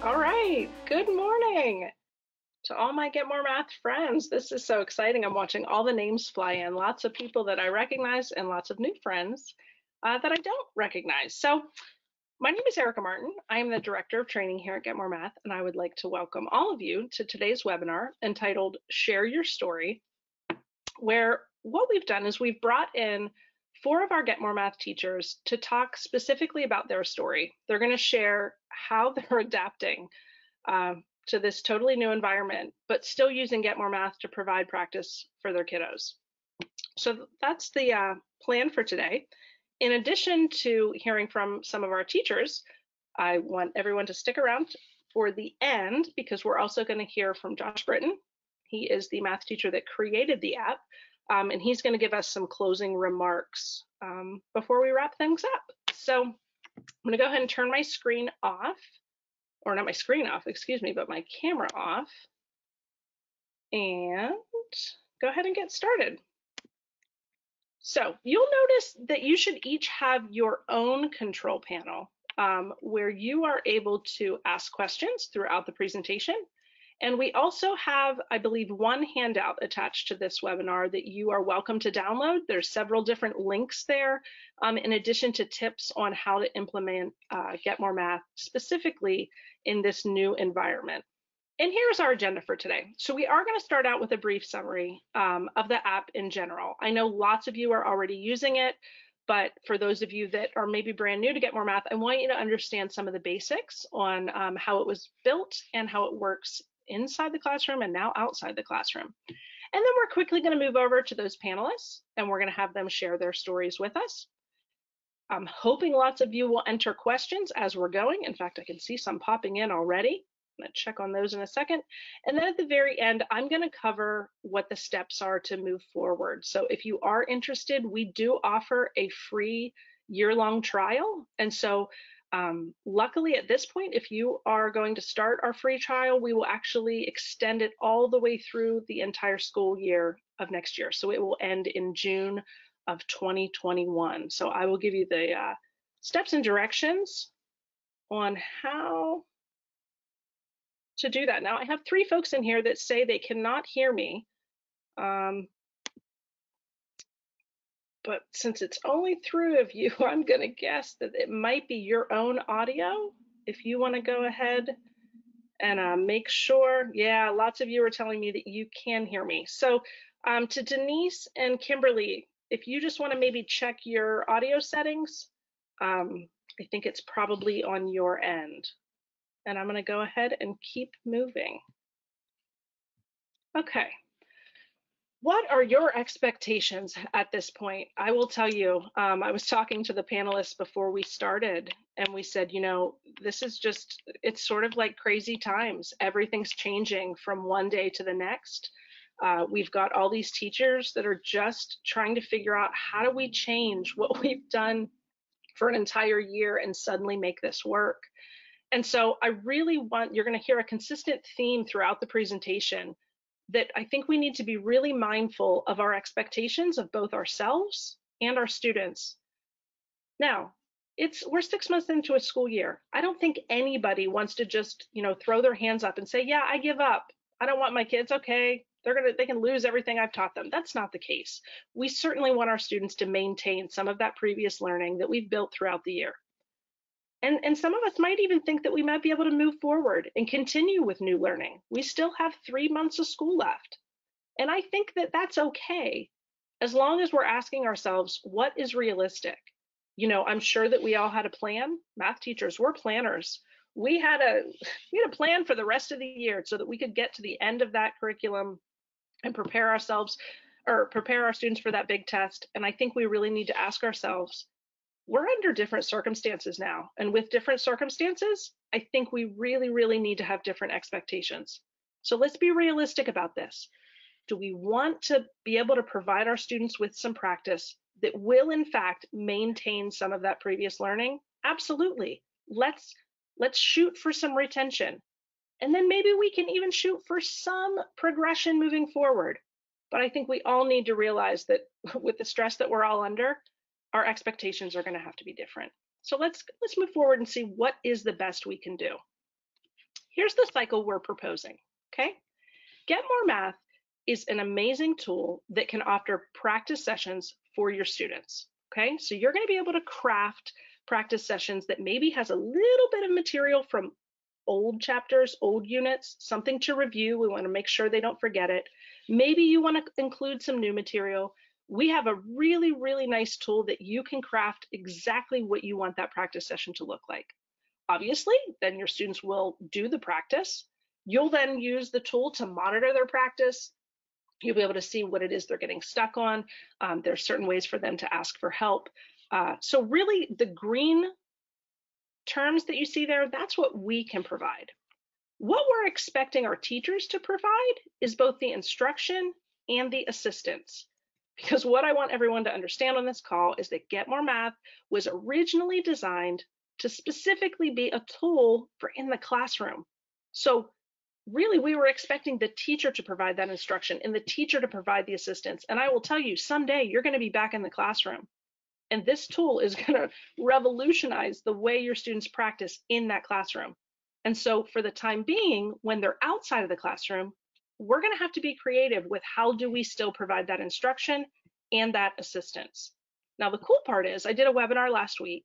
All right, good morning to all my Get More Math friends. This is so exciting. I'm watching all the names fly in, lots of people that I recognize and lots of new friends that I don't recognize. So my name is Erica Martin. I am the Director of Training here at Get More Math, and I would like to welcome all of you to today's webinar entitled Share Your Story, where what we've done is we've brought in 4 of our Get More Math teachers to talk specifically about their story. They're going to share how they're adapting to this totally new environment, but still using Get More Math to provide practice for their kiddos. So that's the plan for today. In addition to hearing from some of our teachers, I want everyone to stick around for the end because we're also going to hear from Josh Britton. He is the math teacher that created the app, and he's going to give us some closing remarks before we wrap things up. So I'm going to go ahead and turn my screen off, or not my screen off, excuse me, but my camera off, and go ahead and get started. So you'll notice that you should each have your own control panel where you are able to ask questions throughout the presentation. And we also have, I believe, one handout attached to this webinar that you are welcome to download. There's several different links there, in addition to tips on how to implement Get More Math specifically in this new environment. And here's our agenda for today. So we are going to start out with a brief summary of the app in general. I know lots of you are already using it, but for those of you that are maybe brand new to Get More Math, I want you to understand some of the basics on how it was built and how it works inside the classroom and now outside the classroom. And then we're quickly going to move over to those panelists and we're going to have them share their stories with us. I'm hoping lots of you will enter questions as we're going. In fact, I can see some popping in already. I'm going to check on those in a second. And then at the very end, I'm going to cover what the steps are to move forward. So if you are interested, we do offer a free year-long trial. And so luckily at this point, if you are going to start our free trial, we will actually extend it all the way through the entire school year of next year. So it will end in June of 2021. So I will give you the steps and directions on how to do that. Now I have 3 folks in here that say they cannot hear me. But since it's only 3 of you, I'm going to guess that it might be your own audio. If you want to go ahead and make sure, yeah, lots of you are telling me that you can hear me. So to Denise and Kimberly, if you just want to maybe check your audio settings, I think it's probably on your end. And I'm going to go ahead and keep moving. Okay. What are your expectations at this point? I will tell you, I was talking to the panelists before we started and we said, you know, this is just, it's sort of like crazy times. Everything's changing from one day to the next. We've got all these teachers that are just trying to figure out how do we change what we've done for an entire year and suddenly make this work. And so I really want, you're going to hear a consistent theme throughout the presentation that I think we need to be really mindful of our expectations of both ourselves and our students. Now, we're 6 months into a school year. I don't think anybody wants to just, you know, throw their hands up and say, yeah, I give up. I don't want my kids. Okay, they can lose everything I've taught them. That's not the case. We certainly want our students to maintain some of that previous learning that we've built throughout the year. And some of us might even think that we might be able to move forward and continue with new learning. We still have 3 months of school left. And I think that that's okay, as long as we're asking ourselves, what is realistic? You know, I'm sure that we all had a plan. Math teachers, we're planners. We had a plan for the rest of the year so that we could get to the end of that curriculum and prepare our students for that big test. And I think we really need to ask ourselves, we're under different circumstances now. And with different circumstances, I think we really, really need to have different expectations. So let's be realistic about this. Do we want to be able to provide our students with some practice that will in fact maintain some of that previous learning? Absolutely. Let's shoot for some retention. And then maybe we can even shoot for some progression moving forward. But I think we all need to realize that with the stress that we're all under, our expectations are going to have to be different. So let's move forward and see what is the best we can do. here's the cycle we're proposing, okay? Get More Math is an amazing tool that can offer practice sessions for your students, okay? So you're gonna be able to craft practice sessions that maybe has a little bit of material from old chapters, old units, something to review. We wanna make sure they don't forget it. Maybe you wanna include some new material. We have a really, really nice tool that you can craft exactly what you want that practice session to look like. Obviously, then your students will do the practice. You'll then use the tool to monitor their practice. You'll be able to see what it is they're getting stuck on. There's certain ways for them to ask for help. So really the green terms that you see there, that's what we can provide. What we're expecting our teachers to provide is both the instruction and the assistance. Because what I want everyone to understand on this call is that Get More Math was originally designed to specifically be a tool for in the classroom. So really, we were expecting the teacher to provide that instruction and the teacher to provide the assistance. And I will tell you, someday you're going to be back in the classroom. And this tool is going to revolutionize the way your students practice in that classroom. And so for the time being, when they're outside of the classroom, we're going to have to be creative with how do we still provide that instruction and that assistance. Now, the cool part is I did a webinar last week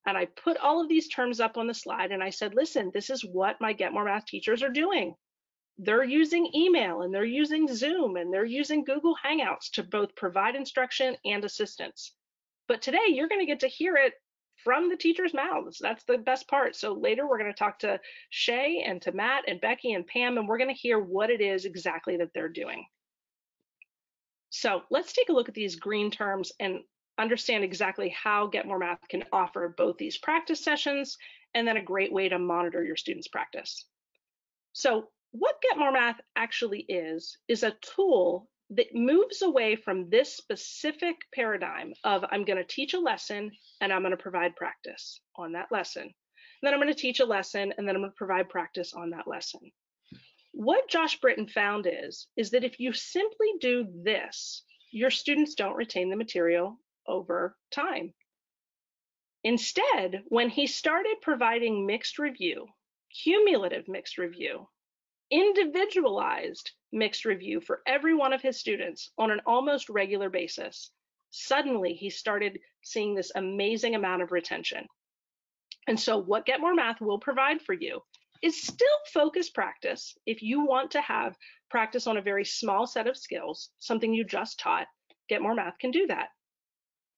and I put all of these terms up on the slide and I said, listen, this is what my Get More Math teachers are doing. They're using email and they're using Zoom and they're using Google Hangouts to both provide instruction and assistance. But today you're going to get to hear it from the teachers' mouths. That's the best part. So later we're going to talk to Shai and to Matt and Becky and Pam, and we're going to hear what it is exactly that they're doing. So let's take a look at these green terms and understand exactly how Get More Math can offer both these practice sessions and then a great way to monitor your students' practice. So what Get More Math actually is a tool that moves away from this specific paradigm of I'm going to teach a lesson and I'm going to provide practice on that lesson. And then I'm going to teach a lesson and then I'm going to provide practice on that lesson. What Josh Britton found is that if you simply do this, your students don't retain the material over time. Instead, when he started providing mixed review, cumulative mixed review, individualized mixed review for every one of his students on an almost regular basis, suddenly he started seeing this amazing amount of retention. And so what Get More Math will provide for you is still focused practice. If you want to have practice on a very small set of skills, something you just taught, Get More Math can do that.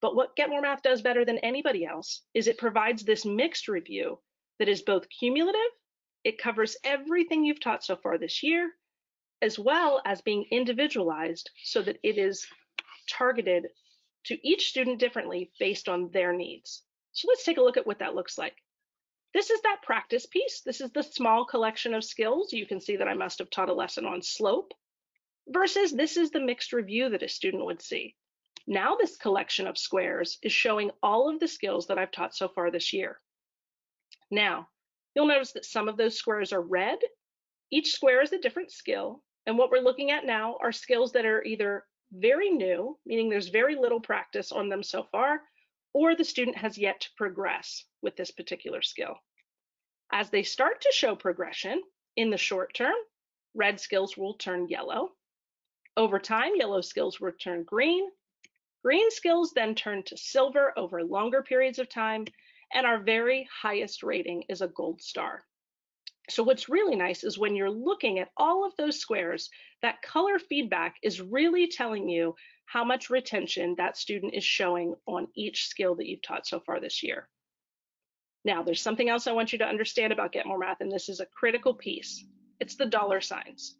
But what Get More Math does better than anybody else is it provides this mixed review that is both cumulative. It covers everything you've taught so far this year, as well as being individualized so that it is targeted to each student differently based on their needs. So let's take a look at what that looks like. This is that practice piece. This is the small collection of skills. You can see that I must have taught a lesson on slope versus this is the mixed review that a student would see. Now this collection of squares is showing all of the skills that I've taught so far this year. Now, you'll notice that some of those squares are red. Each square is a different skill. And what we're looking at now are skills that are either very new, meaning there's very little practice on them so far, or the student has yet to progress with this particular skill. As they start to show progression in the short term, red skills will turn yellow. Over time, yellow skills will turn green. Green skills then turn to silver over longer periods of time, and our very highest rating is a gold star. So what's really nice is when you're looking at all of those squares, that color feedback is really telling you how much retention that student is showing on each skill that you've taught so far this year. Now, there's something else I want you to understand about Get More Math, and this is a critical piece. It's the dollar signs.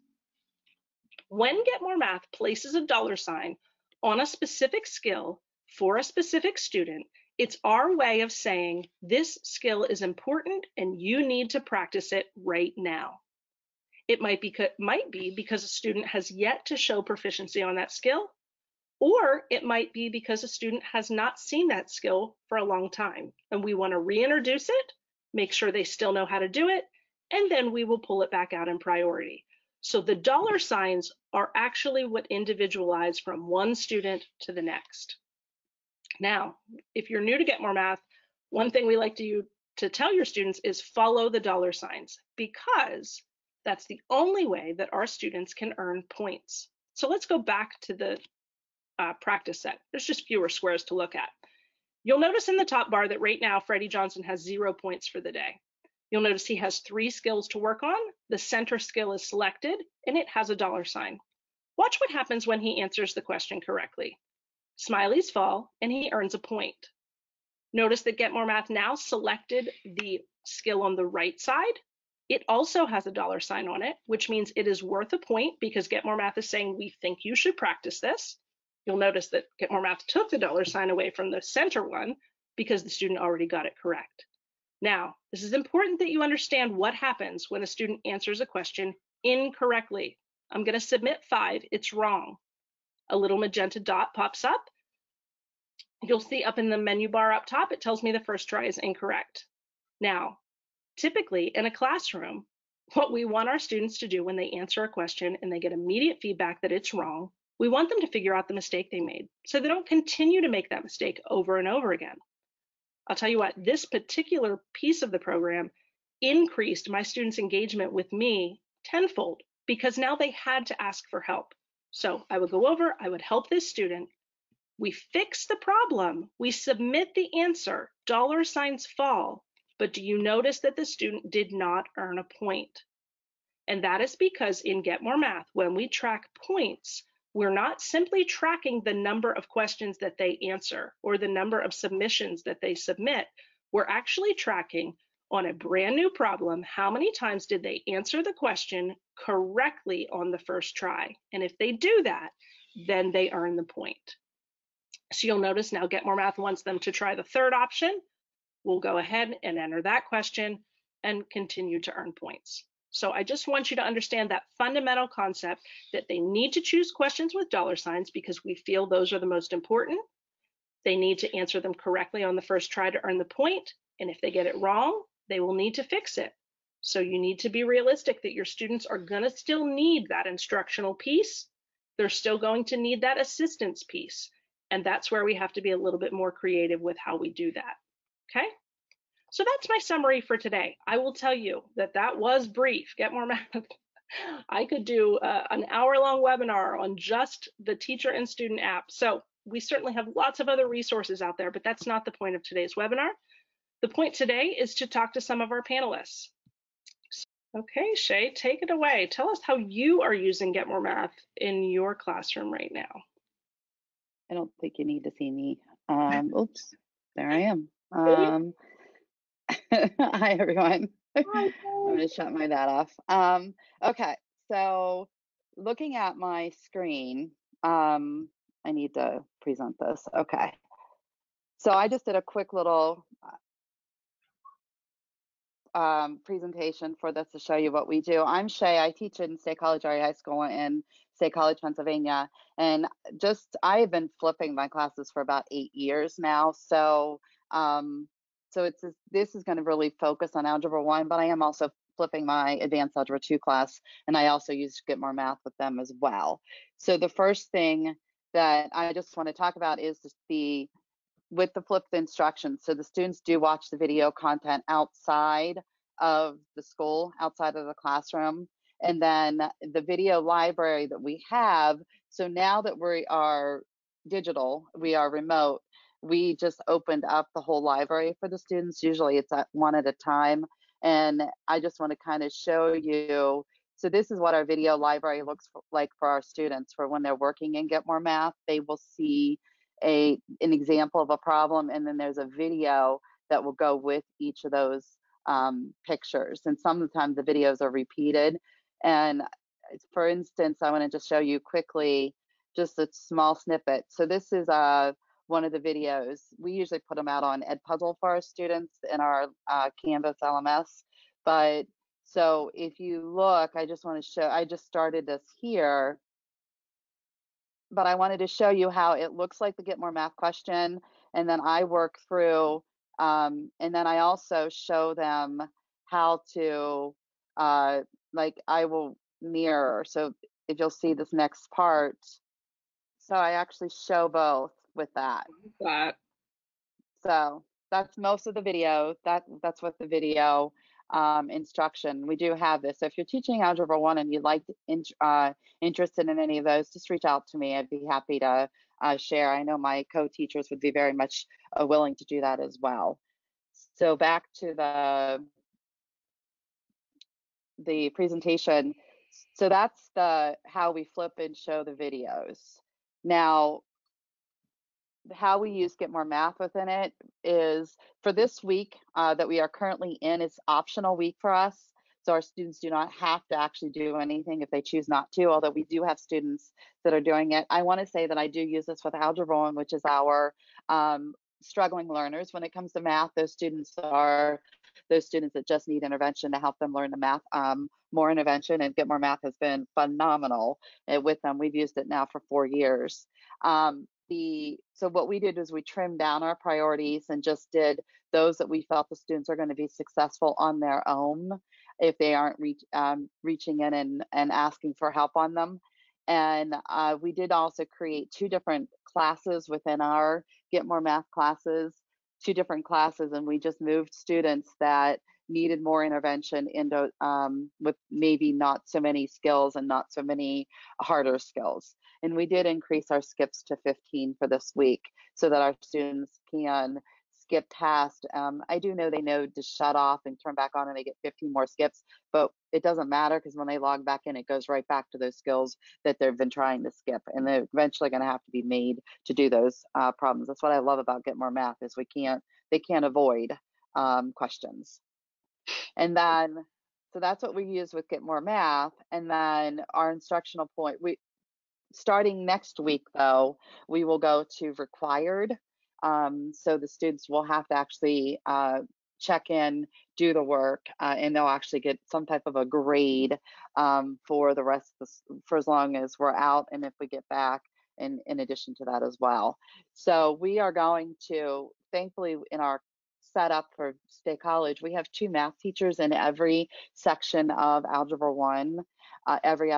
When Get More Math places a dollar sign on a specific skill for a specific student, it's our way of saying this skill is important and you need to practice it right now. It might be because a student has yet to show proficiency on that skill, or it might be because a student has not seen that skill for a long time and we want to reintroduce it, make sure they still know how to do it, and then we will pull it back out in priority. So the dollar signs are actually what individualize from one student to the next. Now, if you're new to Get More Math, one thing we like to to tell your students is follow the dollar signs, because that's the only way that our students can earn points. So let's go back to the practice set. There's just fewer squares to look at. You'll notice in the top bar that right now Freddie Johnson has 0 points for the day. You'll notice he has 3 skills to work on. The center skill is selected and it has a dollar sign. Watch what happens when he answers the question correctly. Smileys fall and he earns a point. Notice that Get More Math now selected the skill on the right side. It also has a dollar sign on it, which means it is worth a point because Get More Math is saying we think you should practice this. You'll notice that Get More Math took the dollar sign away from the center one because the student already got it correct. Now, this is important that you understand what happens when a student answers a question incorrectly. I'm going to submit 5, it's wrong. A little magenta dot pops up. You'll see up in the menu bar up top, it tells me the first try is incorrect. Now, typically in a classroom, what we want our students to do when they answer a question and they get immediate feedback that it's wrong, we want them to figure out the mistake they made so they don't continue to make that mistake over and over again. I'll tell you what, this particular piece of the program increased my students' engagement with me tenfold because now they had to ask for help. So I would go over, I would help this student. We fix the problem, we submit the answer, dollar signs fall, but do you notice that the student did not earn a point? And that is because in Get More Math, when we track points, we're not simply tracking the number of questions that they answer or the number of submissions that they submit. We're actually tracking on a brand new problem, how many times did they answer the question correctly on the first try? And if they do that, then they earn the point. So you'll notice now Get More Math wants them to try the third option. We'll go ahead and enter that question and continue to earn points. So I just want you to understand that fundamental concept that they need to choose questions with dollar signs because we feel those are the most important. They need to answer them correctly on the first try to earn the point. And if they get it wrong, they will need to fix it. So you need to be realistic that your students are going to still need that instructional piece. They're still going to need that assistance piece. And that's where we have to be a little bit more creative with how we do that. Okay? So that's my summary for today. I will tell you that that was brief. Get More Math. I could do an hour-long webinar on just the teacher and student app. So we certainly have lots of other resources out there, but that's not the point of today's webinar. The point today is to talk to some of our panelists. Okay, Shai, take it away. Tell us how you are using Get More Math in your classroom right now. I don't think you need to see me. Oops, there I am. Hi, everyone. Hi. I'm going to shut my dad off. Okay, so looking at my screen, I need to present this. Okay, so I just did a quick little presentation for this to show you what we do. I'm Shai. I teach in State College Area High School in State College, Pennsylvania, and I have been flipping my classes for about 8 years now. So this is going to really focus on Algebra 1, but I am also flipping my Advanced Algebra 2 class, and I also use Get More Math with them as well. So the first thing that I just want to talk about is with the flipped instructions. So the students do watch the video content outside of the school, outside of the classroom. And then the video library that we have, so now that we are digital, we are remote, we just opened up the whole library for the students. Usually it's one at a time. And I just want to kind of show you, so this is what our video library looks like for our students for when they're working in Get More Math. They will see an example of a problem, and then there's a video that will go with each of those pictures. And sometimes the videos are repeated. And for instance, I want to just show you quickly just a small snippet. So this is one of the videos. We usually put them out on Edpuzzle for our students in our Canvas LMS. But so if you look, I just want to show, I just started this here, but I wanted to show you how it looks like the Get More Math question. And then I work through, and then I also show them how to, like I will mirror. So if you'll see this next part, so I actually show both with that. That. So that's most of the video. That's what the video instruction. We do have this. So if you're teaching Algebra 1 and you'd like to interested in any of those, just reach out to me. I'd be happy to share. I know my co-teachers would be very much willing to do that as well. So back to the presentation. So that's the how we flip and show the videos. Now, how we use Get More Math within it is for this week that we are currently in, it's optional week for us. So our students do not have to actually do anything if they choose not to, although we do have students that are doing it. I want to say that I do use this with Algebra 1, which is our struggling learners. When it comes to math, those students are those students that just need intervention to help them learn the math, more intervention, and Get More Math has been phenomenal with them. We've used it now for 4 years. So what we did is we trimmed down our priorities and just did those that we felt the students are going to be successful on their own if they aren't reaching in and asking for help on them. And we did also create 2 different classes within our Get More Math classes, 2 different classes, and we just moved students that needed more intervention into with maybe not so many skills and not so many harder skills. And we did increase our skips to 15 for this week so that our students can skip past. I do know they know to shut off and turn back on and they get 15 more skips, but it doesn't matter because when they log back in, it goes right back to those skills that they've been trying to skip. And they're eventually going to have to be made to do those problems. That's what I love about Get More Math is they can't avoid questions. And then, so that's what we use with Get More Math. And then our instructional point, starting next week, though, we will go to required. So the students will have to actually check in, do the work, and they'll actually get some type of a grade for the rest of for as long as we're out, and if we get back, in addition to that as well. So we are going to, thankfully, in our setup for State College, we have 2 math teachers in every section of Algebra 1, every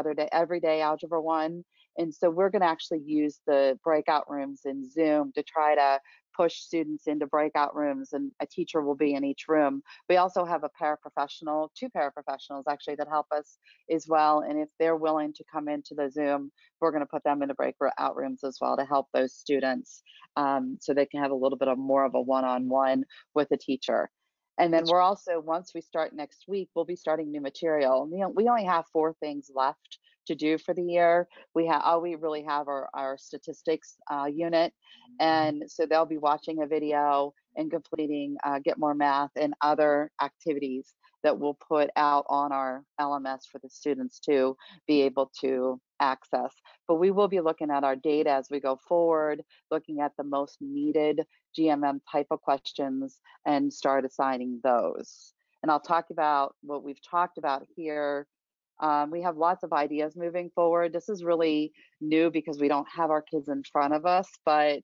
day Algebra 1. And so we're going to actually use the breakout rooms in Zoom to try to push students into breakout rooms, and a teacher will be in each room. We also have a paraprofessional, 2 paraprofessionals actually that help us as well. And if they're willing to come into the Zoom, we're going to put them into breakout rooms as well to help those students so they can have a little bit of more of a one-on-one with the teacher. And then we're also, once we start next week, we'll be starting new material. We only have 4 things left to do for the year. All we really have our statistics unit, and so they'll be watching a video and completing Get More Math and other activities that we'll put out on our LMS for the students to be able to access. But we will be looking at our data as we go forward, looking at the most needed GMM type of questions and start assigning those. And I'll talk about what we've talked about here. We have lots of ideas moving forward. This is really new because we don't have our kids in front of us, but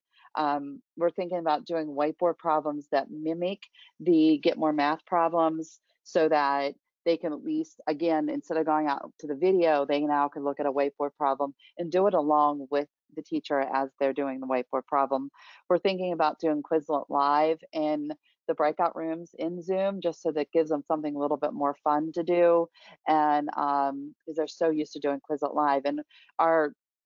we're thinking about doing whiteboard problems that mimic the Get More Math problems so that they can at least, again, instead of going out to the video, they now can look at a whiteboard problem and do it along with the teacher as they're doing the whiteboard problem. We're thinking about doing Quizlet Live in the breakout rooms in Zoom, just so that gives them something a little bit more fun to do. And because they're so used to doing Quizlet Live. And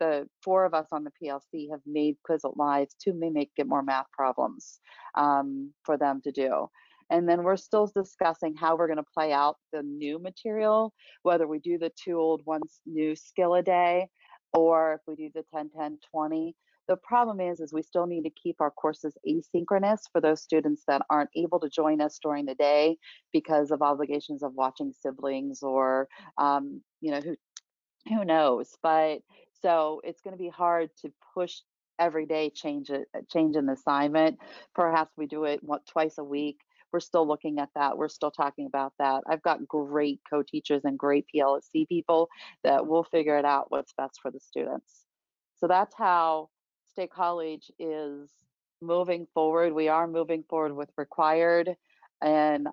the 4 of us on the PLC have made Quizlet Lives to mimic Get More Math problems for them to do. And then we're still discussing how we're going to play out the new material, whether we do the 2 old ones new skill a day, or if we do the 10, 10, 20. The problem is we still need to keep our courses asynchronous for those students that aren't able to join us during the day because of obligations of watching siblings or, who knows. But so it's going to be hard to push every day change an assignment. Perhaps we do it twice a week. We're still looking at that. We're still talking about that. I've got great co-teachers and great PLC people that will figure it out what's best for the students. So that's how State College is moving forward. We are moving forward with required and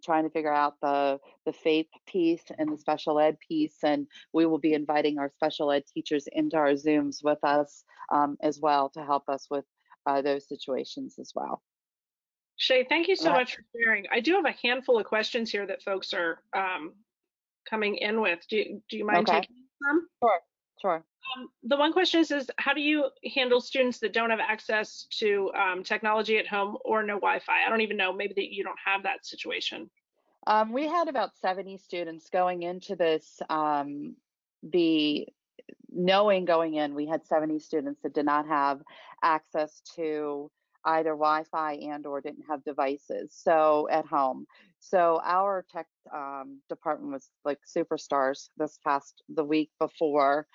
trying to figure out the faith piece and the special ed piece. And we will be inviting our special ed teachers into our Zooms with us as well to help us with those situations as well. Shay, thank you so That- much for sharing. I do have a handful of questions here that folks are coming in with. Do you mind Okay, taking them? sure, sure. The one question is how do you handle students that don't have access to technology at home or no Wi-Fi? I don't even know, maybe that you don't have that situation. We had about 70 students going into this. The knowing going in, we had 70 students that did not have access to either Wi-Fi and or didn't have devices. So at home. So our tech department was like superstars the week before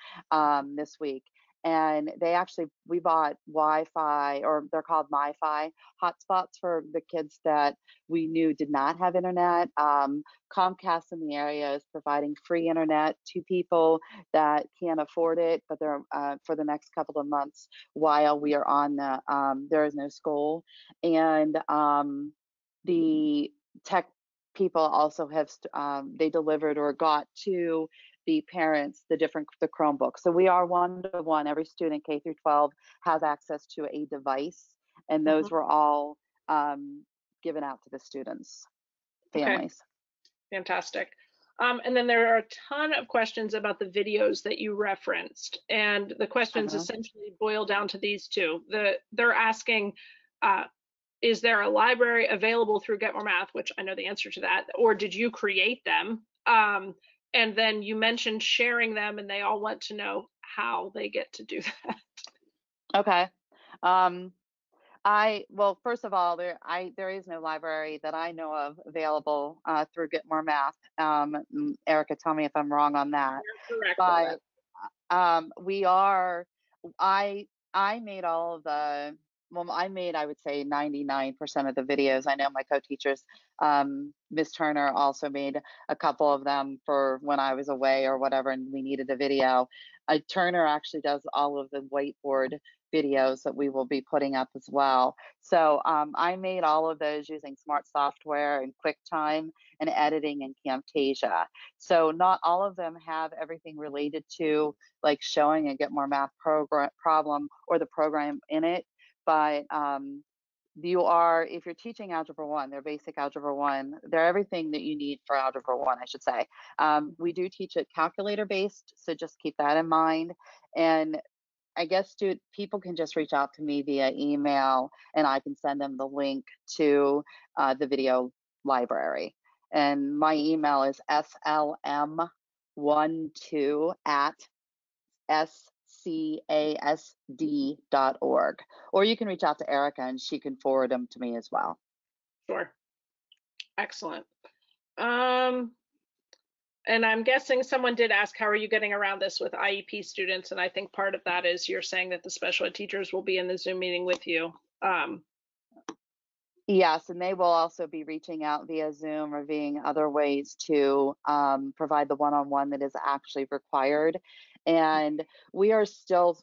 this week. And we bought Wi-Fi, or they're called MiFi hotspots for the kids that we knew did not have internet. Comcast in the area is providing free internet to people that can't afford it, but they're for the next couple of months while we are on there is no school. And the tech people also have they delivered or got to the parents the Chromebook. So we are one-to-one. Every student K through 12 has access to a device, and those Mhm. were all given out to the students, Okay, families. fantastic. And then there are a ton of questions about the videos that you referenced, and the questions Uh-huh. essentially boil down to these two. They're asking, uh, is there a library available through Get More Math, which I know the answer to that, or did you create them? And then you mentioned sharing them, and they all want to know how they get to do that. Okay. Um, well, first of all, there is no library that I know of available through Get More Math. Erica, tell me if I'm wrong on that. You're correct on that. But we are. I made all of the. Well, I would say 99% of the videos. I know my co-teachers, Miss Turner, also made a couple of them for when I was away or whatever, and we needed a video. Turner actually does all of the whiteboard videos that we will be putting up as well. So I made all of those using smart software and QuickTime and editing in Camtasia. So not all of them have everything related to like showing a Get More Math problem or the program in it, but if you're teaching Algebra 1, they're basic Algebra 1, they're everything that you need for Algebra 1, I should say. We do teach it calculator based, so just keep that in mind. And I guess people can just reach out to me via email and I can send them the link to the video library. And my email is slm12@scasd.org. Or you can reach out to Erica and she can forward them to me as well. Sure. Excellent. And I'm guessing someone did ask, how are you getting around this with IEP students? And I think part of that is you're saying that the special ed teachers will be in the Zoom meeting with you. Yes, and they will also be reaching out via Zoom or via other ways to provide the one-on-one that is actually required. And we're still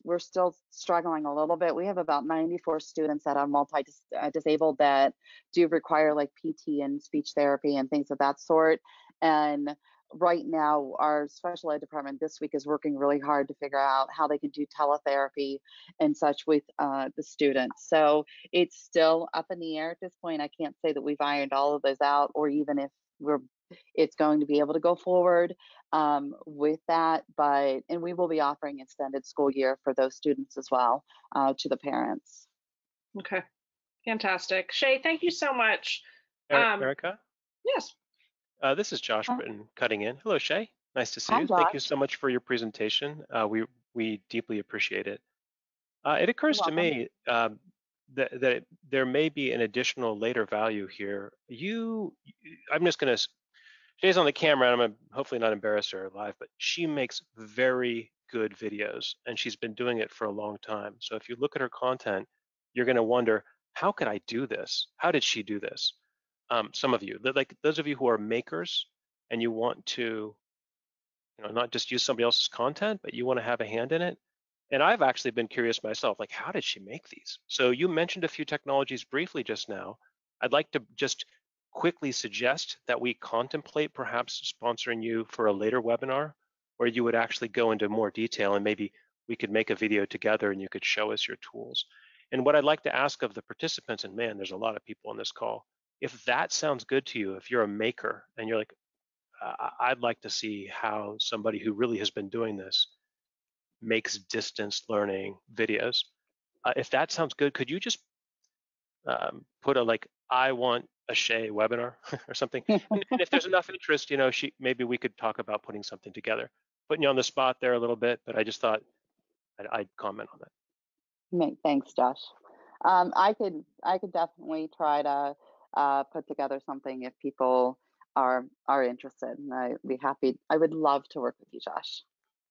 struggling a little bit. We have about 94 students that are multi-disabled that do require like PT and speech therapy and things of that sort. And right now, our special ed department this week is working really hard to figure out how they can do teletherapy and such with the students. So it's still up in the air at this point. I can't say that we've ironed all of those out, or even if it's going to be able to go forward with that. And we will be offering extended school year for those students as well to the parents. Okay, fantastic. Shay, thank you so much. Um, Erica, yes. this is Josh Britton cutting in. Hello, Shay. Nice to see Hi, you. Thank you Josh. so much for your presentation. We deeply appreciate it. It You're occurs to welcome. me that there may be an additional later value here. I'm just going to. Shay's on the camera, and I'm hopefully not embarrass her live, but she makes very good videos, and she's been doing it for a long time. So if you look at her content, you're going to wonder, how could I do this? How did she do this? Some of you, like those of you who are makers and you want to, not just use somebody else's content, but you want to have a hand in it. And I've actually been curious myself, like, how did she make these? So you mentioned a few technologies briefly just now. I'd like to just quickly suggest that we contemplate perhaps sponsoring you for a later webinar where you would actually go into more detail and maybe we could make a video together and you could show us your tools. And what I'd like to ask of the participants, and man, there's a lot of people on this call, if that sounds good to you, if you're a maker and you're like, I'd like to see how somebody who really has been doing this makes distance learning videos. If that sounds good, could you just put a like, I want a Shai webinar or something? And if there's enough interest, maybe we could talk about putting something together. Putting you on the spot there a little bit, but I just thought I'd comment on that. Thanks, Josh. I could definitely try to put together something if people are interested, and I'd be happy. I would love to work with you, Josh.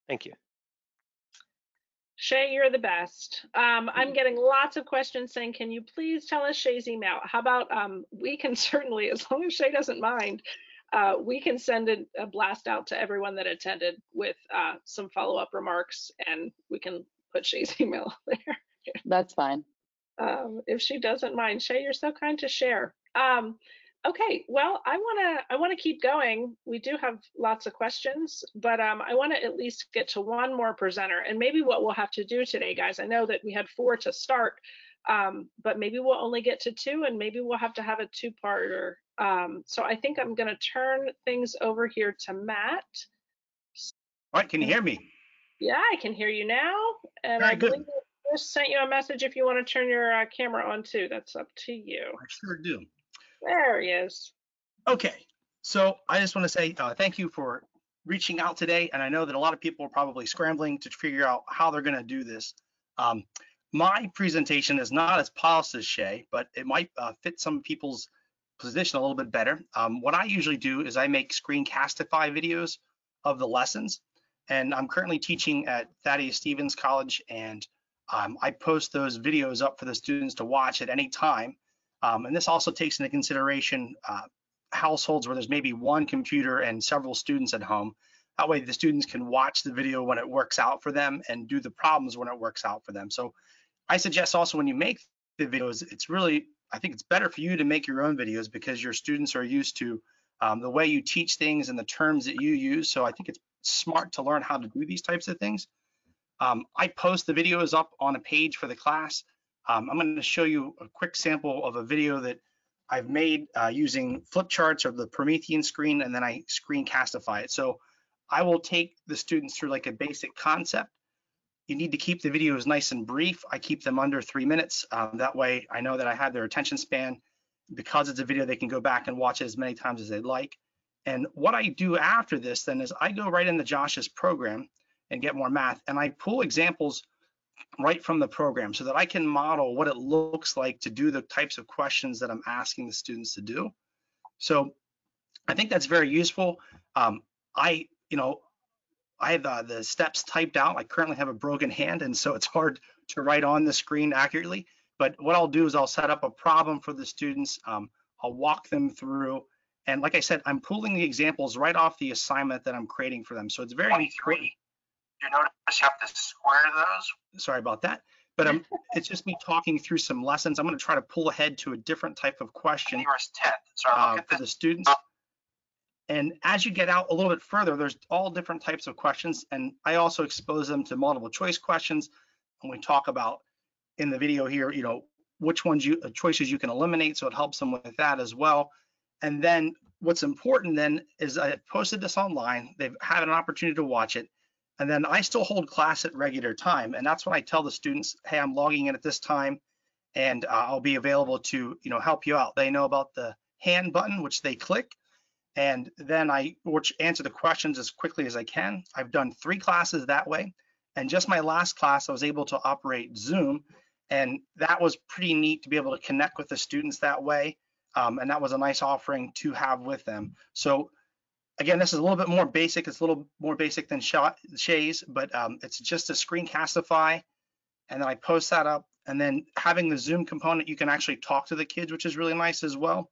Thank you. Shai, you're the best. I'm getting lots of questions saying, can you please tell us Shai's email? How about we can certainly, as long as Shai doesn't mind, we can send a blast out to everyone that attended with some follow-up remarks, and we can put Shai's email there. That's fine. If she doesn't mind. Shai, you're so kind to share. Okay, well, I wanna keep going. We do have lots of questions, but I want to at least get to one more presenter. And maybe what we'll have to do today, guys, I know that we had 4 to start, but maybe we'll only get to 2, and maybe we'll have to have a 2-parter. So I think I'm going to turn things over here to Matt. All right, can you hear me? Yeah, I can hear you now, and Very I good. believe I just sent you a message if you want to turn your camera on too. That's up to you. I sure do. There he is. Okay, so I just want to say thank you for reaching out today, and I know that a lot of people are probably scrambling to figure out how they're going to do this. My presentation is not as polished as Shai, but it might fit some people's position a little bit better. What I usually do is I make screencastify videos of the lessons, and I'm currently teaching at Thaddeus Stevens College, and I post those videos up for the students to watch at any time. And this also takes into consideration households where there's maybe one computer and several students at home. That way the students can watch the video when it works out for them and do the problems when it works out for them. So I suggest also when you make the videos, I think it's better for you to make your own videos because your students are used to the way you teach things and the terms that you use. So I think it's smart to learn how to do these types of things. I post the videos up on a page for the class. I'm going to show you a quick sample of a video that I've made using flip charts of the Promethean screen, and then I screencastify it. So I will take the students through like a basic concept. You need to keep the videos nice and brief. I keep them under 3 minutes. That way I know that I have their attention span. Because it's a video, they can go back and watch it as many times as they'd like. And what I do after this then is I go right into Josh's program and get more math, and I pull examples right from the program so that I can model what it looks like to do the types of questions that I'm asking the students to do. So I think that's very useful. I have the steps typed out. I currently have a broken hand, and so it's hard to write on the screen accurately. But what I'll do is I'll set up a problem for the students. I'll walk them through. And like I said, I'm pulling the examples right off the assignment that I'm creating for them. So it's very important. You notice you have to square those? Sorry about that. But it's just me talking through some lessons. I'm going to try to pull ahead to a different type of question for the students. And as you get out a little bit further, there's all different types of questions. And I also expose them to multiple choice questions. And we talk about in the video here, which ones choices you can eliminate. So it helps them with that as well. And then what's important then is I posted this online. They've had an opportunity to watch it. And then I still hold class at regular time. And that's when I tell the students, hey, I'm logging in at this time and I'll be available to, help you out. They know about the hand button, which they click. And then I answer the questions as quickly as I can. I've done 3 classes that way. And just my last class, I was able to operate Zoom. And that was pretty neat to be able to connect with the students that way. And that was a nice offering to have with them. So again, this is a little bit more basic. It's a little more basic than Shai's, but it's just a screencastify, and then I post that up. And then having the Zoom component, you can actually talk to the kids, which is really nice as well.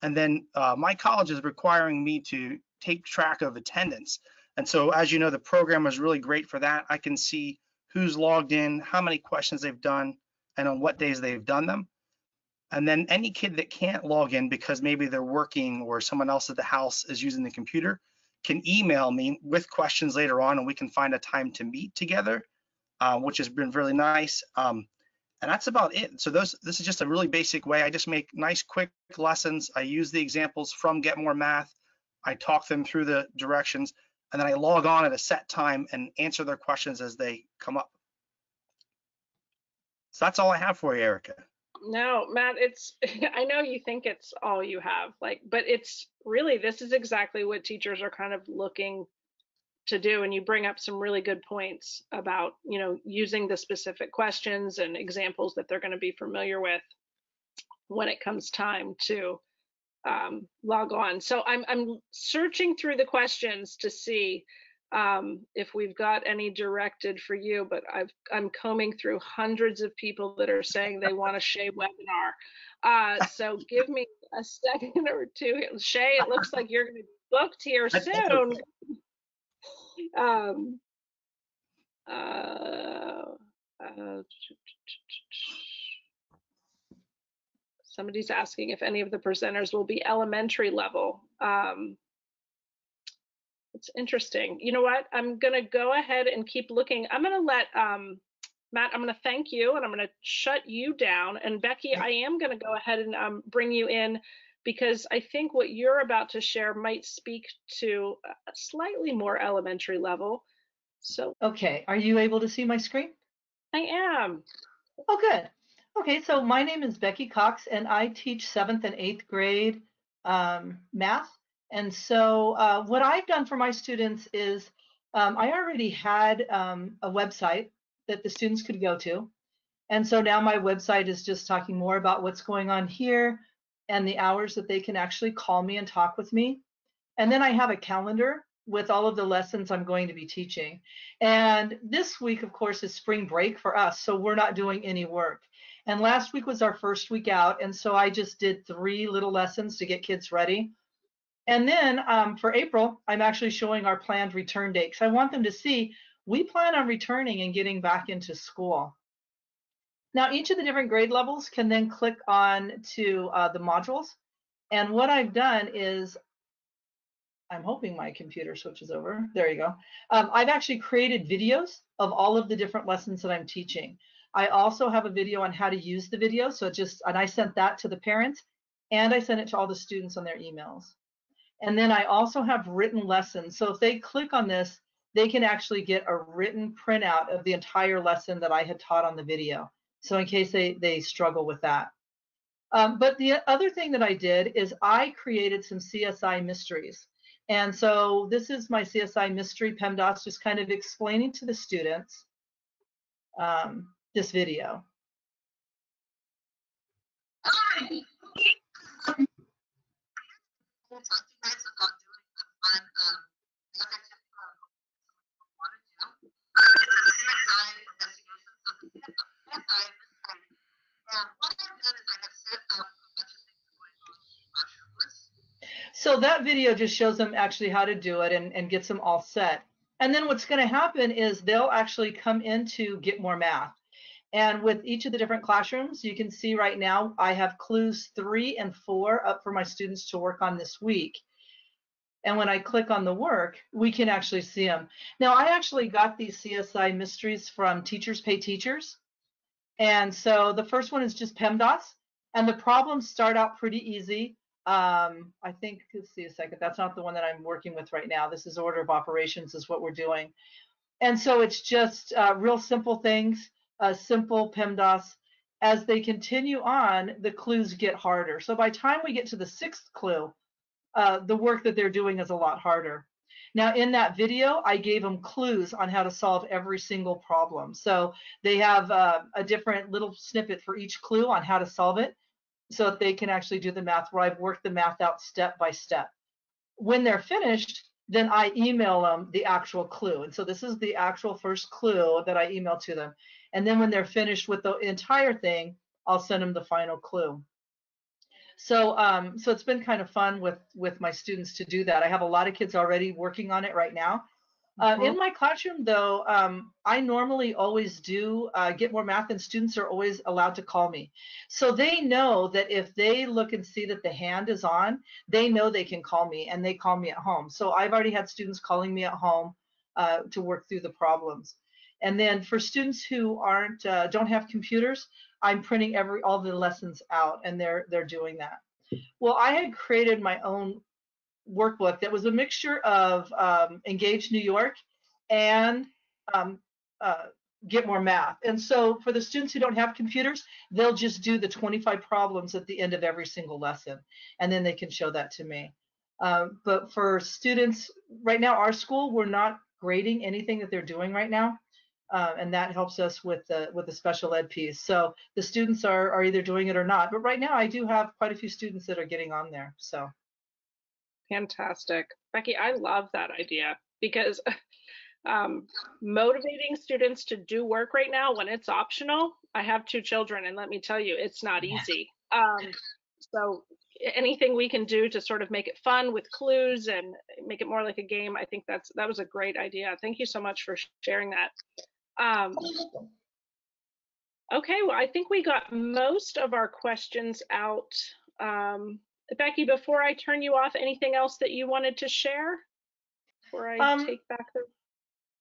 And then my college is requiring me to take track of attendance. And so, as you know, the program is really great for that. I can see who's logged in, how many questions they've done, and on what days they've done them. And then any kid that can't log in because maybe they're working or someone else at the house is using the computer can email me with questions later on, and we can find a time to meet together, which has been really nice. And that's about it. So this is just a really basic way. I just make nice, quick lessons. I use the examples from Get More Math. I talk them through the directions, and then I log on at a set time and answer their questions as they come up. So that's all I have for you, Erica. No, Matt, it's, I know you think it's all you have, like, but it's really, this is exactly what teachers are kind of looking to do. And you bring up some really good points about, you know, using the specific questions and examples that they're going to be familiar with when it comes time to log on. So I'm searching through the questions to see if we've got any directed for you, but I'm combing through hundreds of people that are saying they want a Shai webinar. So give me a second or two. Shai, it looks like you're going to be booked here soon. Somebody's asking if any of the presenters will be elementary level. It's interesting. You know what? I'm going to go ahead and keep looking. I'm going to let Matt, I'm going to thank you and I'm going to shut you down. And Becky, I am going to go ahead and bring you in because I think what you're about to share might speak to a slightly more elementary level. So, okay, are you able to see my screen? I am. Oh, good. Okay, so my name is Becky Cox and I teach 7th and 8th grade math. And so what I've done for my students is I already had a website that the students could go to. And so now my website is just talking more about what's going on here and the hours that they can actually call me and talk with me. And then I have a calendar with all of the lessons I'm going to be teaching. And this week, of course, is spring break for us, so we're not doing any work. And last week was our first week out, and so I just did 3 little lessons to get kids ready. And then for April, I'm actually showing our planned return date because I want them to see we plan on returning and getting back into school. Now, each of the different grade levels can then click on to the modules. And what I've done is, I'm hoping my computer switches over. There you go. I've actually created videos of all of the different lessons that I'm teaching. I also have a video on how to use the video. So and I sent that to the parents and I sent it to all the students on their emails. And then I also have written lessons. So if they click on this, they can actually get a written printout of the entire lesson that I had taught on the video. So in case they struggle with that. But the other thing that I did is I created some CSI mysteries. And so this is my CSI mystery PEMDAS, just kind of explaining to the students this video. Hi. So that video just shows them actually how to do it and gets them all set. And then what's going to happen is they'll actually come into Get More Math. And with each of the different classrooms, you can see right now I have clues 3 and 4 up for my students to work on this week. And when I click on the work, we can actually see them. Now, I actually got these CSI mysteries from Teachers Pay Teachers. And so the first one is just PEMDAS. And the problems start out pretty easy. I think, let's see a second, that's not the one that I'm working with right now. This is order of operations is what we're doing. And so it's just real simple things, simple PEMDAS. As they continue on, the clues get harder. So by the time we get to the 6th clue, the work that they're doing is a lot harder. Now in that video, I gave them clues on how to solve every single problem. So they have a different little snippet for each clue on how to solve it so that they can actually do the math where I've worked the math out step by step. When they're finished, then I email them the actual clue. And so this is the actual first clue that I email to them. And then when they're finished with the entire thing, I'll send them the final clue. So so it's been kind of fun with my students to do that. I have a lot of kids already working on it right now. In my classroom, though, I normally always do Get More Math, and students are always allowed to call me. So they know that if they look and see that the hand is on, they know they can call me, and they call me at home. So I've already had students calling me at home to work through the problems. And then for students who don't have computers, I'm printing all the lessons out, and they're doing that. Well, I had created my own workbook that was a mixture of Engage New York and Get More Math. And so for the students who don't have computers, they'll just do the 25 problems at the end of every single lesson, and then they can show that to me. But for students right now, our school, we're not grading anything that they're doing right now. And that helps us with the special ed piece. So the students are either doing it or not. But right now, I do have quite a few students that are getting on there. So fantastic, Becky. I love that idea, because motivating students to do work right now when it's optional. I have 2 children, and let me tell you, it's not easy. So anything we can do to sort of make it fun with clues and make it more like a game, I think that was a great idea. Thank you so much for sharing that. Okay, well, I think we got most of our questions out. Becky, before I turn you off, anything else that you wanted to share before I take back the...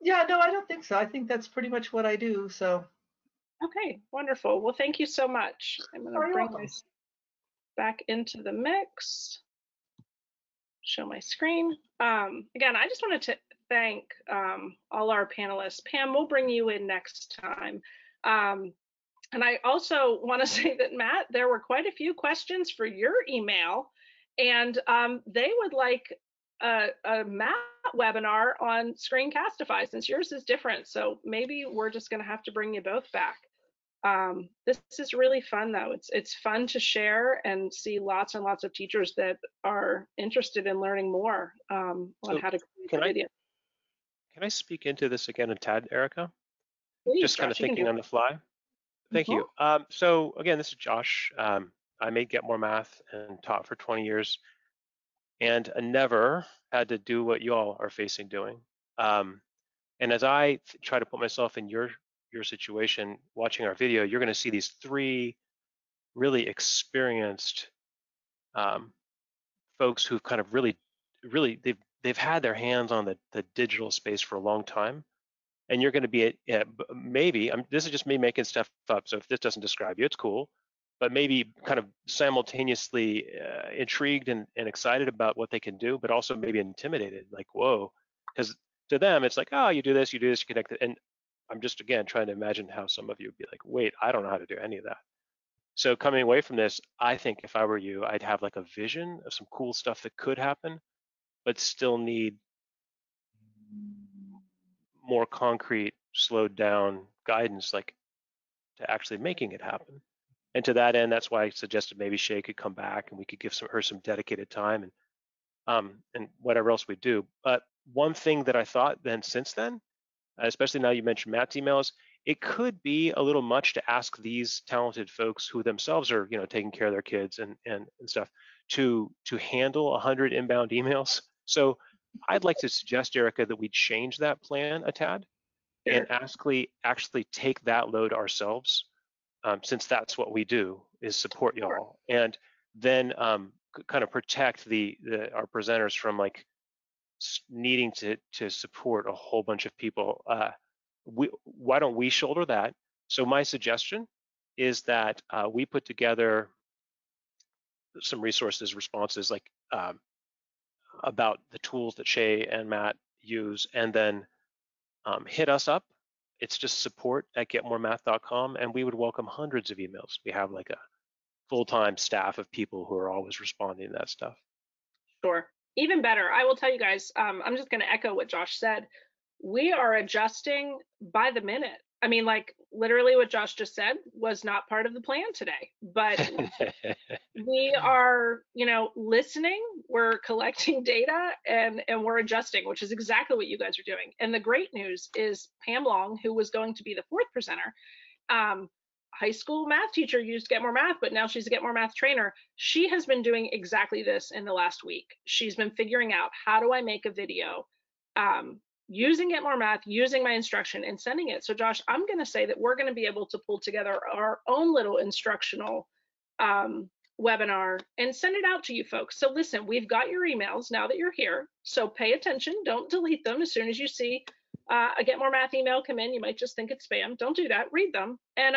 Yeah, no, I don't think so. I think that's pretty much what I do. So. Okay, wonderful. Well, thank you so much. I'm going to bring this back into the mix. Show my screen. Again, I just wanted to thank all our panelists. Pam, we'll bring you in next time. And I also want to say that, Matt, there were quite a few questions for your email, and they would like a Matt webinar on Screencastify, since yours is different. So maybe we're just going to have to bring you both back. This is really fun, though. It's fun to share and see lots and lots of teachers that are interested in learning more on how to create video. Can I speak into this again a tad, Erica? Please, just kind of thinking on the fly. Thank you. So again, this is Josh. I made Get More Math and taught for 20 years, and I never had to do what you all are facing doing. And as I try to put myself in your situation, watching our video, you're going to see these 3 really experienced folks who've kind of really they've had their hands on the digital space for a long time. And you're going to be maybe, this is just me making stuff up, so if this doesn't describe you, it's cool, but maybe kind of simultaneously intrigued and excited about what they can do, but also maybe intimidated, like, whoa, because to them, it's like, oh, you do this, you connect it. And I'm just, again, trying to imagine how some of you would be like, wait, I don't know how to do any of that. So coming away from this, I think if I were you, I'd have like a vision of some cool stuff that could happen, but still need more concrete, slowed down guidance, like to actually making it happen. And to that end, that's why I suggested maybe Shai could come back and we could give her some dedicated time and whatever else we do. But one thing that I thought then since then, especially now you mentioned Matt's emails, it could be a little much to ask these talented folks who themselves are, taking care of their kids and stuff to handle 100 inbound emails. So I'd like to suggest, Erica, that we change that plan a tad and actually take that load ourselves, since that's what we do, is support y'all, and then kind of protect our presenters from like needing to support a whole bunch of people. Why don't we shoulder that? So my suggestion is that we put together some resources, responses, like about the tools that Shai and Matt use, and then hit us up. It's just support@getmoremath.com, and we would welcome hundreds of emails. We have like a full-time staff of people who are always responding to that stuff. Sure. Even better. I will tell you guys, I'm just going to echo what Josh said. We are adjusting by the minute. I mean, like literally what Josh just said was not part of the plan today, but we are, listening, we're collecting data, and we're adjusting, which is exactly what you guys are doing. And the great news is Pam Long, who was going to be the 4th presenter, high school math teacher, used Get More Math, but now she's a Get More Math trainer. She has been doing exactly this in the last week. She's been figuring out, how do I make a video using Get More Math, using my instruction, and sending it. So Josh, I'm going to say that we're going to be able to pull together our own little instructional webinar and send it out to you folks. So listen, we've got your emails now that you're here, so pay attention, don't delete them as soon as you see a Get More Math email come in, you might just think it's spam. Don't do that. Read them. And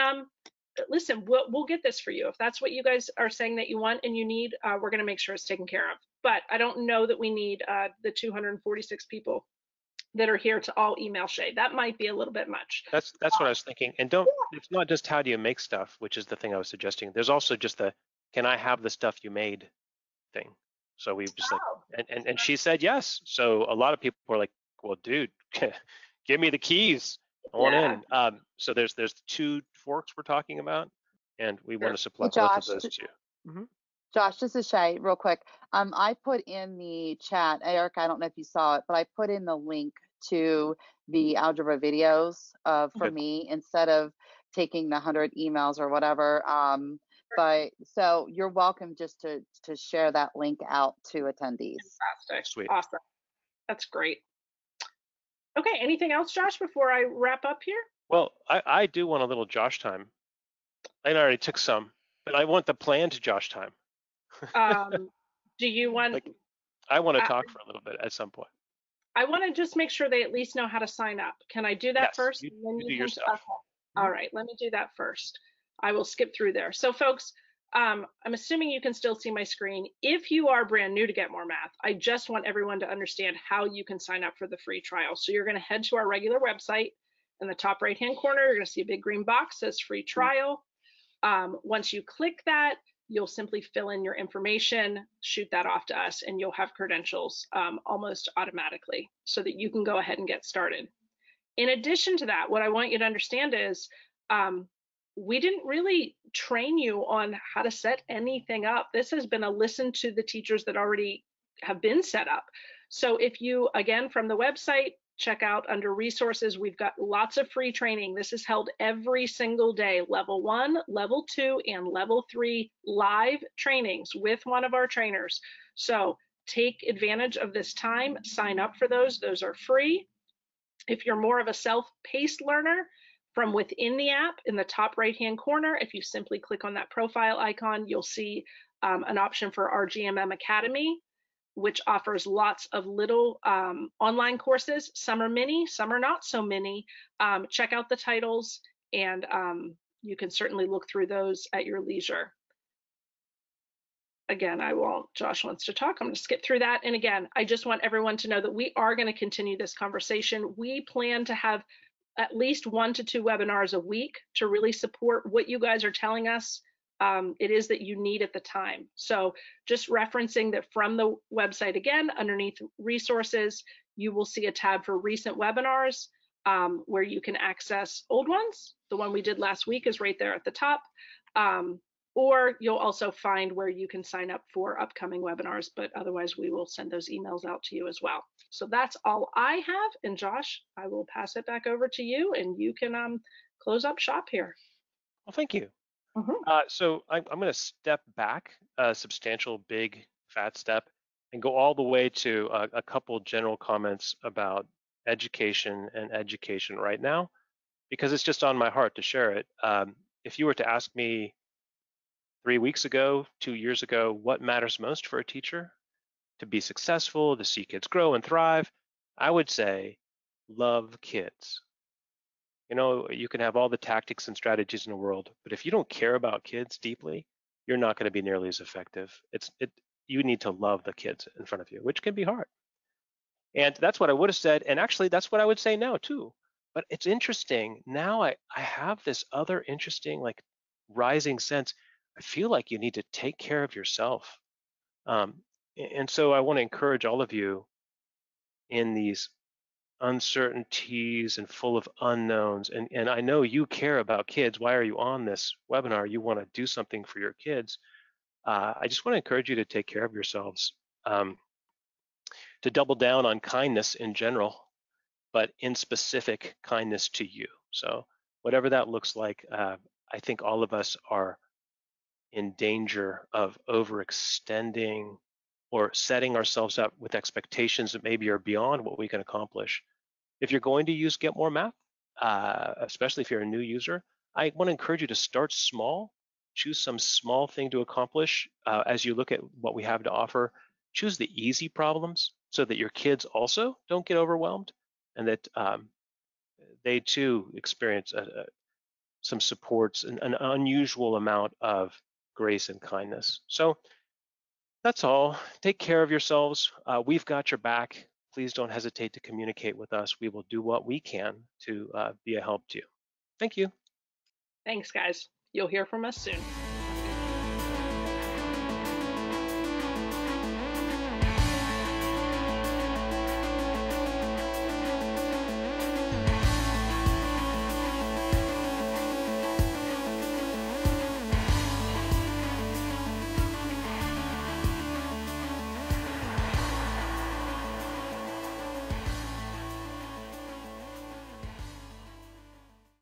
listen, we'll get this for you. If that's what you guys are saying that you want and you need, we're going to make sure it's taken care of. But I don't know that we need the 246 people that are here to all email Shay. That might be a little bit much. That's what I was thinking. And it's not just how do you make stuff, which is the thing I was suggesting. There's also just the, can I have the stuff you made thing. So we've just and she said yes. So a lot of people were like, well, dude, give me the keys. I want in. So there's the 2 forks we're talking about, and we want to supply both of those too. Mm-hmm. Josh, this is Shay, real quick. I put in the chat, Eric, I don't know if you saw it, but I put in the link to the algebra videos for me instead of taking the 100 emails or whatever. But so you're welcome just to share that link out to attendees. Fantastic. Sweet. Awesome. That's great. Okay, anything else, Josh, before I wrap up here? Well, I do want a little Josh time. I already took some, but I want the planned Josh time. Do you want? Like, I want to talk for a little bit at some point. I want to just make sure they at least know how to sign up. Can I do that first? You do your stuff. Okay. All right, let me do that first. I will skip through there. So folks, I'm assuming you can still see my screen. If you are brand new to Get More Math, I just want everyone to understand how you can sign up for the free trial. So you're going to head to our regular website. In the top right-hand corner, you're going to see a big green box that says free trial. Once you click that, you'll simply fill in your information, shoot that off to us, and you'll have credentials almost automatically so that you can go ahead and get started. In addition to that, what I want you to understand is we didn't really train you on how to set anything up. This has been a listen to the teachers that already have been set up. So if you, again, from the website, check out under resources, we've got lots of free training. This is held every single day, level 1, level 2, and level 3 live trainings with one of our trainers. So take advantage of this time, sign up for those. Those are free. If you're more of a self-paced learner, from within the app in the top right-hand corner, if you simply click on that profile icon, you'll see an option for our GMM Academy, which offers lots of little online courses. Some are mini, some are not so mini. Check out the titles, and you can certainly look through those at your leisure. Again, I won't. Josh wants to talk. I'm going to skip through that. And again, I just want everyone to know that we are going to continue this conversation. We plan to have at least 1 to 2 webinars a week to really support what you guys are telling us it is that you need at the time. So just referencing that from the website again, underneath resources, you will see a tab for recent webinars where you can access old ones. The one we did last week is right there at the top. Or you'll also find where you can sign up for upcoming webinars, but otherwise we will send those emails out to you as well. So that's all I have. And Josh, I will pass it back over to you and you can close up shop here. Well, thank you. So I'm going to step back a substantial, big, fat step and go all the way to a couple general comments about education and education right now, because it's just on my heart to share it. If you were to ask me 3 weeks ago, 2 years ago, what matters most for a teacher to be successful, to see kids grow and thrive, I would say love kids. You know, you can have all the tactics and strategies in the world, but if you don't care about kids deeply, you're not going to be nearly as effective. You need to love the kids in front of you, which can be hard. And that's what I would have said, and actually that's what I would say now too. But it's interesting, now I have this other interesting, like, rising sense. I feel like you need to take care of yourself. And so I want to encourage all of you in these uncertainties and full of unknowns. And I know you care about kids. Why are you on this webinar? You want to do something for your kids. I just want to encourage you to take care of yourselves, to double down on kindness in general, but in specific kindness to you. So whatever that looks like, I think all of us are in danger of overextending or setting ourselves up with expectations that maybe are beyond what we can accomplish. If you're going to use Get More Math, especially if you're a new user, I want to encourage you to start small. Choose some small thing to accomplish as you look at what we have to offer. Choose the easy problems so that your kids also don't get overwhelmed, and that they too experience some supports, an unusual amount of grace and kindness. So that's all. Take care of yourselves. We've got your back. Please don't hesitate to communicate with us. We will do what we can to be a help to you. Thank you. Thanks, guys. You'll hear from us soon.